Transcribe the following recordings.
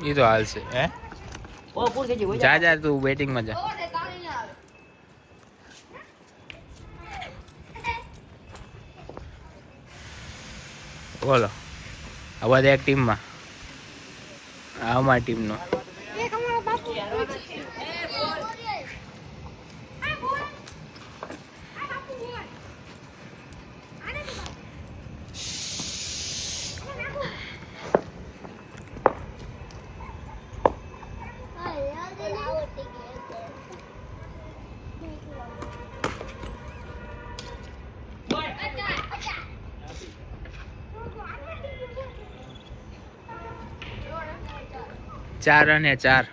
એ તો હાલ છે હે જા જા તું બેટિંગ માં જા બોલો આ બધા એક ટીમમાં અમારી ટીમનો ચાર અને ચાર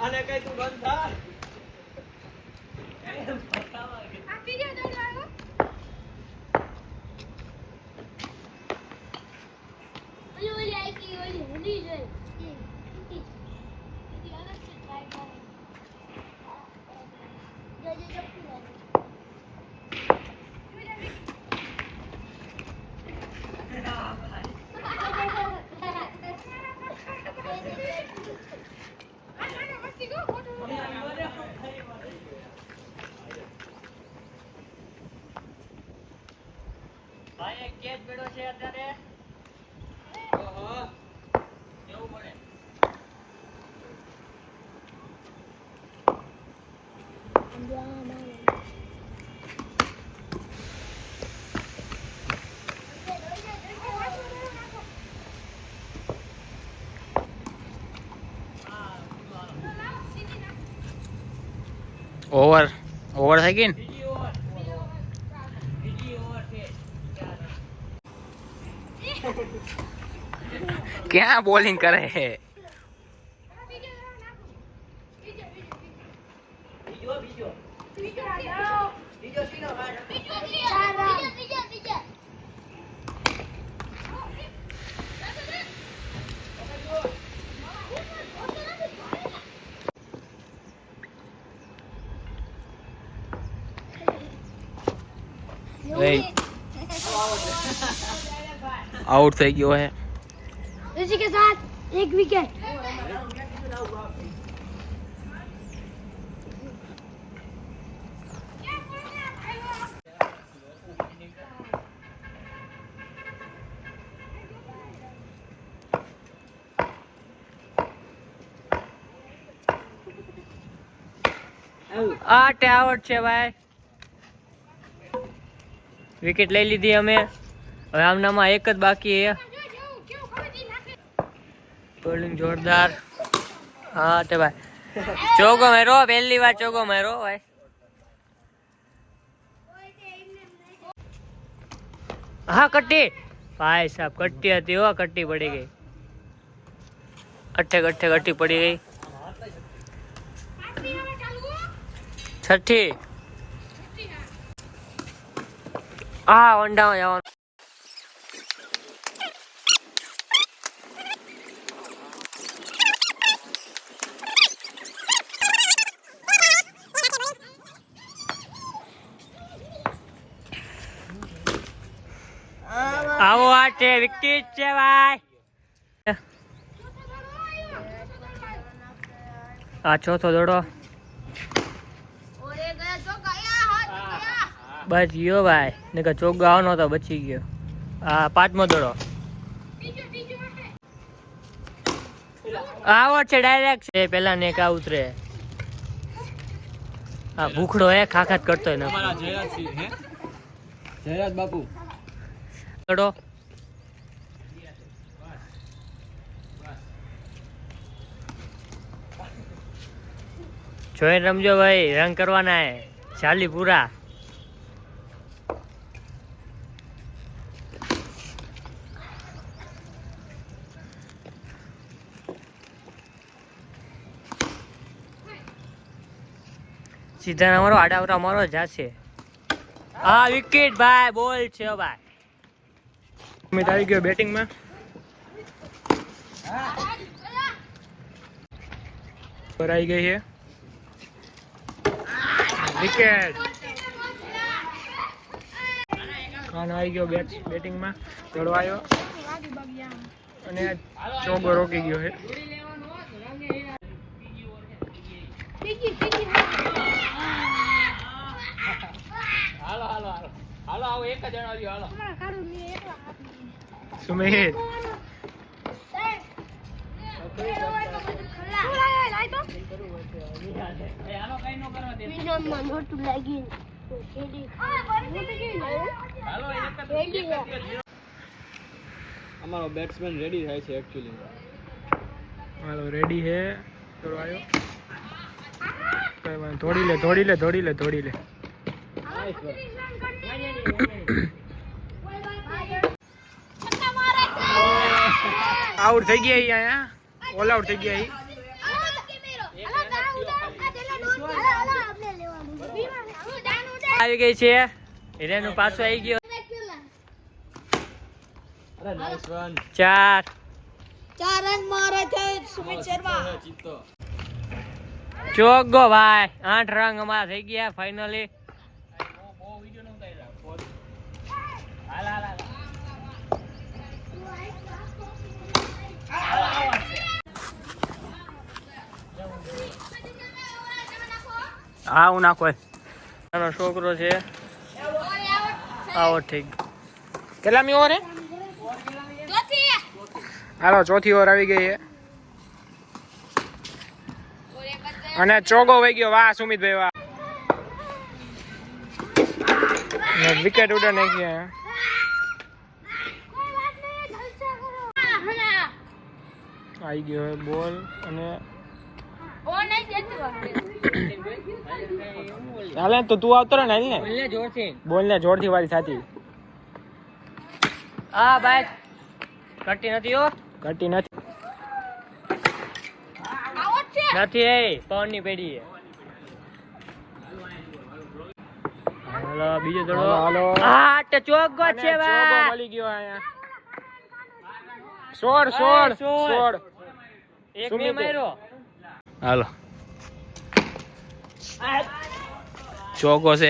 આને કઈ તું બંધ થા ભાઈ એક કેચ બેડો છે અત્યારે ઓહો કેવું પડે ઓવર ઓવર થઈ ગઈ ને ક્યાં બોલિંગ કરે છે आउट થઈ ગયો है इसी के साथ एक विकेट આઠ આઉટ છે ભાઈ વિકેટ લઈ લીધી અમે હવે આમનામાં એક જ બાકી છે બોલિંગ જોરદાર હા તે ભાઈ ચોગો મેરો પહેલી વાર ચોગો મેરો ભાઈ હા કટ્ટી ભાઈ સાહેબ કટ્ટી હતી હો કટ્ટી પડી ગઈ અઠ્ઠે ગઠ્ઠે કટ્ટી પડી ગઈ છઠ્ઠી હા વંડામાં જવાનું આવો આ છે વિકેટ છે ભાઈ આ ચોથો દડો બચ ગયો ભાઈ ને કે ચોગ્ગો આવવાનો તો બચી ગયો આ પાંચમો દડો આવો છે ડાયરેક્ટ છે પેલા ને કા ઉતરે આ ભૂખડો હે ખાખાત કરતો ન અમારા જયરાજ સિંહ હે જયરાજ બાપુ દડો જોઈ રમજો ભાઈ રંગ કરવાના હે ચાલી પૂરા સીધા અમારો આડાવરા અમારો જાશે. હા વિકેટ ભાઈ, બોલ છે ભાઈ. સુમિત આવી ગયો બેટિંગમાં. પર આવી ગઈ છે વિકેટ. ખાન આવી ગયો બેટિંગમાં, દોડવાયો અને ચોગ્ગો રોકી ગયો છે. સુમિત અમારો બેટ્સમેન રેડી થાય છે એકચ્યુઅલી. હાલો રેડી છે, દોડવાયો. કઈ વાંધો, ધોડી લે. આઉટ થઈ ગયા અહીંયા, ઓલ આઉટ થઈ ગયા. આવી ગઈ છે હિરેનું પાછું આવી ગયો. અરે નાઈસ રન. 4 રન મારે છે સુમિત શર્મા. ચોગ્ગો ભાઈ. 8 રન અમારા થઈ ગયા ફાઇનલી. હા હું નાખો. નાનો છોકરો છે, આઉટ થઈ ગયો. કેટલામી ઓવર હે? હાલો ચોથી ઓવર આવી ગઈ છે અને ચોગ્ગો વહી ગયો. વાહ સુમિતભાઈ વાહ. વિકેટ ઉડે નાખી અહીંયા. આવી ગયો હવે બોલ અને હાલે તો તું આવતો રહે ને, હાલ ને જોરથી બોલ ને જોરથી વાળી સાચી. હા ભાઈ કટી નથી હો, કટી નથી. નથી એ પવન ની પેઢી છે. હાલો બીજો દડો. હાલો. હા તે ચોગ્ગો અને છે ચોગ્ગો ભાઈ. મળી ગયો અહીંયા. 16. એક સુમિતે. મે માર્યો. હાલો ચોગ્ગો છે.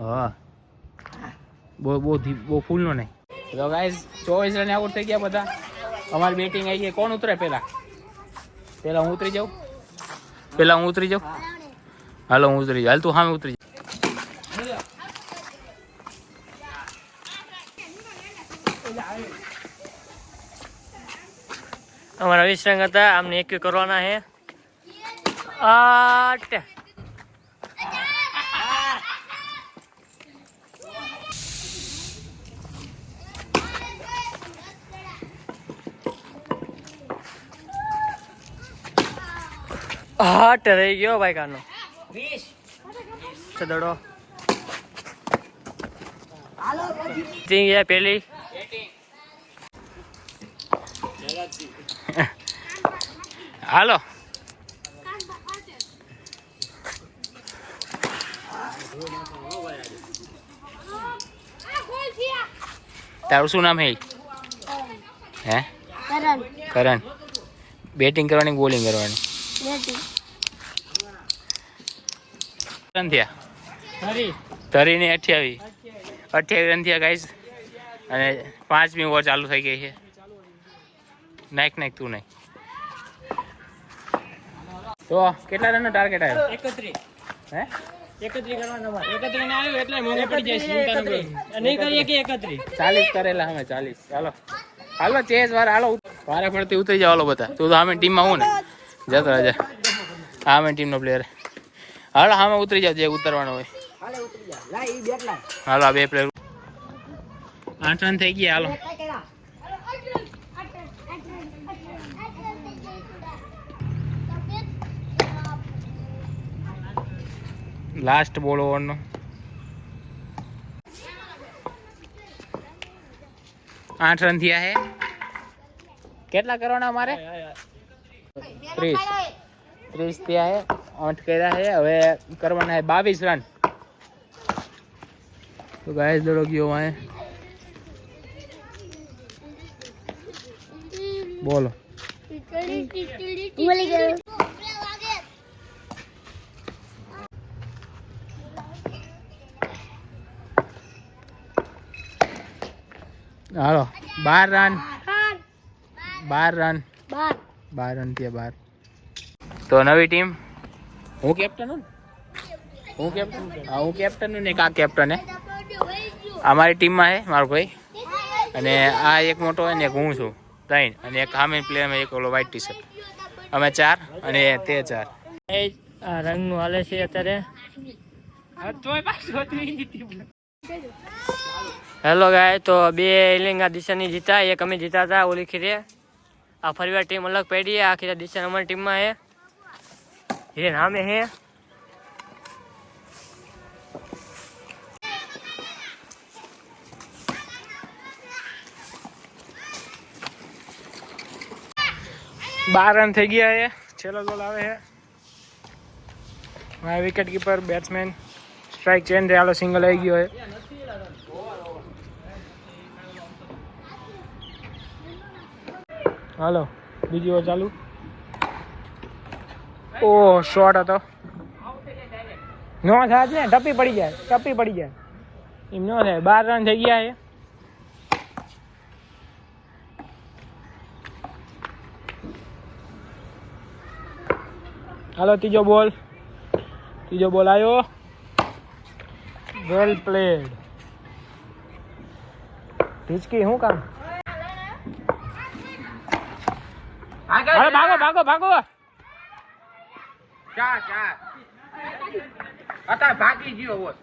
હા બહુ ફૂલ નો નહીં. તો ગાઈઝ 24 રન આઉટ થઈ ગયા બધા. અમારી બેટિંગ આવી ગઈ. કોણ ઉતરે પેલા હું ઉતરી જાઉં? હાલો હું ઉતરી જાઉં. હાલ તું સામે ઉતરી જા. અમારા 20 રન હતા, આમને એક કરવાના છે. 8 8 રહી ગયો ભાઈ કાનો. 20 દડો ગયા પેલી. હાલો તારું શું નામ હે? કરણ. બેટિંગ કરવાની બોલિંગ કરવાની? રન થયા 30 ને 28 રન થયા ગાઈસ. અને 5મી ઓવર ચાલુ થઈ ગઈ છે. નાખ તું નહીં. તો કેટલા રનનો ટાર્ગેટ આવ્યો? 31. હે 31 કરવાના ભાઈ. 31 ને આવ્યું એટલે મોંઘે પડી જાય. ચિંતા ન કરો. નહીં કરીએ કે 31 40 કરેલા અમે 40. હાલો ચેસ વાર હાલો વારે પડતી ઉતરી જાવ. હાલો બધા તું તો અમે ટીમમાં હું ને જતો રાજા. હા અમે ટીમનો પ્લેયર. હાલો આમાં ઉતરી જાવ જે ઉતરવાનો હોય. હાલો આ 2 પ્લેયર. 8 રન થઈ ગયા. હાલો લાસ્ટ બોલ ઓવરનો. 8 રન થયા હે. કેટલા કરવાના મારે? 30 થયા है 8 કર્યા है હવે કરવાના है 22 રન तो गाइस दौड़ो गयो वहाँ बोलो हालो 12 रन 12 रन थी 12 तो नवी टीम हूँ कैप्टन हूँ હું કેપ્ટન ને કા કેપ્ટન હે અમારી ટીમમાં હે મારો ભાઈ અને આ એક મોટો હે ને એક હું છું 3 અને એક સામે પ્લેયરમાં એક ઓલો વ્હાઈટ ટી શર્ટ અમે 4 અને તે 4 આ રંગનું હાલે છે અત્યારે હેલો ગાય તો 2 ઇલિંગા દિશાની જીતા એક અમે જીતા હતા ઓલી ખીરે આ ફરીવાર ટીમ અલગ પડી આ ખીરા દિશા અમારી ટીમમાં હે એ નામે હે बार रन થઈ ગયા है છેલ્લો બોલ આવે है મારા wicket keeper batsman strike change રે હાલો સિંગલ આવી ગયો है હાલો બીજી ઓવર ચાલુ ઓ શોટ હતો નો થાય ને ટપ્પી પડી જાય એમ નો થાય 12 રન થઈ ગયા है હાલો ત્રીજો બોલ આવ્યો વેલ પ્લેડ હિચકી શું કામ અરે ભાગો ચાર અત્યારે ભાગી ગયો બોસ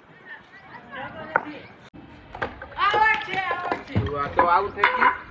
તો આઉટ થઈ ગયું